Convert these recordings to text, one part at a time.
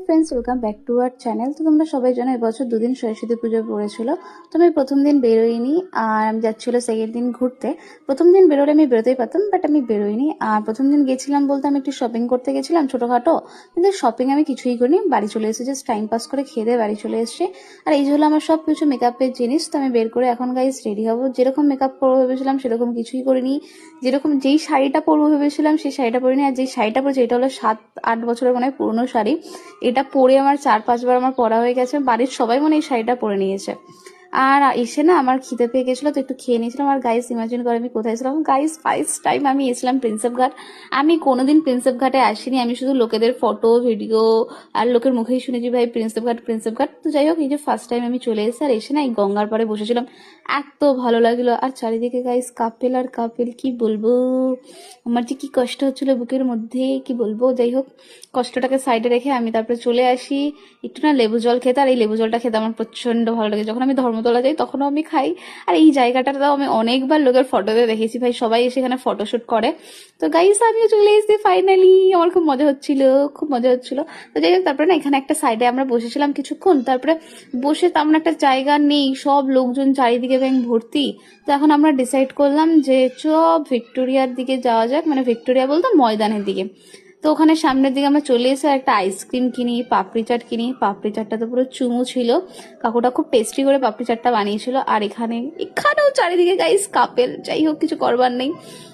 Friends, welcome back to our channel. তো তোমরা সবাই জানো এবছর দুদিন সরস্বতী পুজো পড়েছিল। তো আমি প্রথম দিন বেরোইনি, আর আমি যাচ্ছিল সেকেন্ড দিন ঘুরতে। প্রথম দিন বেরোলে আমি বেরোতেই পারতাম, বাট আমি বেরোইনি। আর প্রথম দিন গেছিলাম বলতে আমি একটু শপিং করতে গেছিলাম ছোটোখাটো, কিন্তু শপিং আমি কিছুই করিনি, বাড়ি চলে এসেছি, জাস্ট টাইম পাস করে খেয়ে দিয়ে বাড়ি চলে এসেছি। আর এই যে হলো আমার সব কিছু মেকআপের জিনিস। তো আমি বের করে এখন গাইস রেডি হবো। যেরকম মেকআপ করবো ভেবেছিলাম সেরকম কিছুই করিনি। যেই শাড়িটা পরবো ভেবেছিলাম সেই শাড়িটা পরিনি, আর যেই শাড়িটা পরেছি এটা হলো 7-8 বছরের মনে হয় পুরনো শাড়ি। এটা পরে আমার 4-5 বার আমার পরা হয়ে গেছে। বাড়ির সবাই মনে এই শাড়িটা পরে নিয়েছে। আর এসে না আমার খিদে পেয়ে গেছিলো, তো একটু খেয়ে নিয়েছিলাম। আর গাইস ইমাজিন করে আমি কোথায় ছিলাম। গাইস ফার্স্ট টাইম আমি এসেছিলাম প্রিন্সেপ ঘাট। আমি কোনোদিন প্রিন্সেপ ঘাটে আসিনি, আমি শুধু লোকেদের ফটো ভিডিও আর লোকের মুখেই শুনেছি ভাই প্রিন্সেপ ঘাট প্রিন্সেপ ঘাট। তো যাই হোক, এই যে ফার্স্ট টাইম আমি চলে এসেছি, আর এসে না এই গঙ্গার পাড়ে বসেছিলাম, এত ভালো লাগলো। আর চারিদিকে গাইস কাপেল আর কাপেল, কি বলবো, আমার যে কি কষ্ট হচ্ছিল বুকের মধ্যে, কি বলবো। যাই হোক, কষ্টটাকে সাইডে রেখে আমি তারপরে চলে আসি একটু না লেবু জল খেতে। আর এই লেবু জলটা খেতে আমার প্রচন্ড ভালো লাগে। যখন আমি ধর্মতলা যাই তখনও আমি খাই। আর এই জায়গাটাতেও আমি অনেকবার লোকের ফটোতে দেখেছি ভাই, সবাই এসে এখানে ফটোশুট করে। তো গাইস আমিও চলে এসেছি ফাইনালি, আমার খুব মজা হচ্ছিল, খুব মজা হচ্ছিল। তো যাই হোক, তারপরে না এখানে একটা সাইডে আমরা বসেছিলাম কিছুক্ষণ, তারপরে বসে তেমন একটা জায়গা নেই, সব লোকজন চারিদিকে ব্যাংক ভর্তি। তো এখন আমরা ডিসাইড করলাম যে ভিক্টোরিয়ার দিকে যাওয়া যাক, মানে ভিক্টোরিয়া বলতে ময়দানের দিকে। তো ওখানে সামনের দিকে আমরা চলে এসে একটা আইসক্রিম কিনি, পাপড়ি চাট কিনি। পাপড়ি চাটটা তো পুরো চুমু ছিল, কাকুটা খুব টেস্টি করে পাপড়ি চাটটা বানিয়েছিল। আর এখানেও চারিদিকে গাইস কাপেল, যাই হোক কিছু করবার নেই।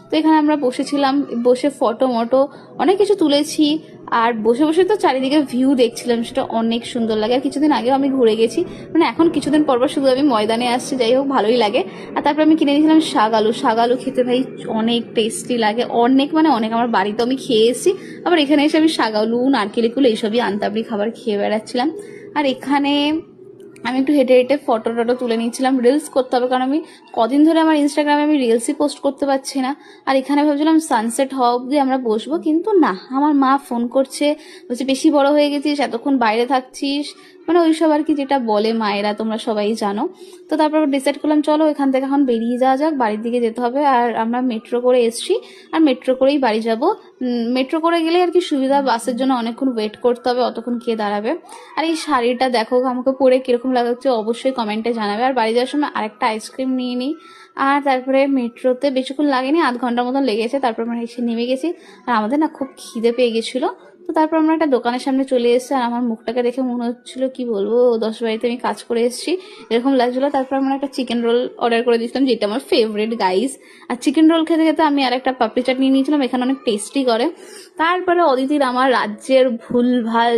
তো এখানে আমরা বসেছিলাম, বসে ফটো মটো অনেক কিছু তুলেছি। আর বসে বসে তো চারিদিকে ভিউ দেখছিলাম, সেটা অনেক সুন্দর লাগে। আর কিছুদিন আগেও আমি ঘুরে গেছি, মানে এখন কিছুদিন পর শুধু আমি ময়দানে আসছি, যাই হোক ভালোই লাগে। আর তারপর আমি কিনে নিয়েছিলাম শাক আলু খেতে ভাই অনেক টেস্টি লাগে, অনেক মানে অনেক। আমার বাড়িতে আমি খেয়ে এসেছি, আবার এখানে এসে আমি শাক আলু নারকেল কুল এইসবই আনতাবড়ি খাবার খেয়ে বেড়াচ্ছিলাম। আর এখানে আমি একটু হেঁটে হেঁটে ফটো টটো তুলে নিচ্ছিলাম, রিলস করতে হবে, কারণ আমি কদিন ধরে আমার ইনস্টাগ্রামে আমি রিলসই পোস্ট করতে পারছি না। আর এখানে ভাবছিলাম সানসেট হওয়া অব্দি আমরা বসবো, কিন্তু না, আমার মা ফোন করছে, বলছে বেশি বড় হয়ে গেছিস, এতক্ষণ বাইরে থাকছিস, মানে ওইসব আর কি, যেটা বলে মায়েরা, তোমরা সবাই জানো। তো তারপর ডিসাইড করলাম চলো এখান থেকে এখন বেরিয়ে যাওয়া যাক, বাড়ির দিকে যেতে হবে। আর আমরা মেট্রো করে এসছি, আর মেট্রো করেই বাড়ি যাব। মেট্রো করে গেলে আর কি সুবিধা, বাসের জন্য অনেকক্ষণ ওয়েট করতে হবে, অতক্ষণ কে দাঁড়াবে। আর এই শাড়িটা দেখো আমাকে পরে কিরকম লাগাচ্ছে অবশ্যই কমেন্টে জানাবে। আর বাড়ি যাওয়ার সময় আরেকটা আইসক্রিম নিয়ে নিই। আর তারপরে মেট্রোতে বেশিক্ষণ লাগেনি, আধ ঘন্টার মতন লেগেছে, তারপর আমরা এসে নেমে গেছি। আর আমাদের না খুব খিদে পেয়ে গেছিলো। তো তারপর আমরা একটা দোকানের সামনে চলে এসেছি, আর আমার মুখটাকে দেখে মনে হচ্ছিল কি বলবো, 10 বাড়িতে আমি কাজ করে এসেছি এরকম লাগছিল। তারপর আমরা একটা চিকেন রোল অর্ডার করে দিয়েছিলাম, যেটা আমার ফেভারিট গাইস। আর চিকেন রোল খেতে খেতে আমি আর একটা পাপড়ি চাট নিয়ে নিয়েছিলাম, এখানে অনেক টেস্টি করে। তারপরে অদিতির আমার রাজ্যের ভুলভাল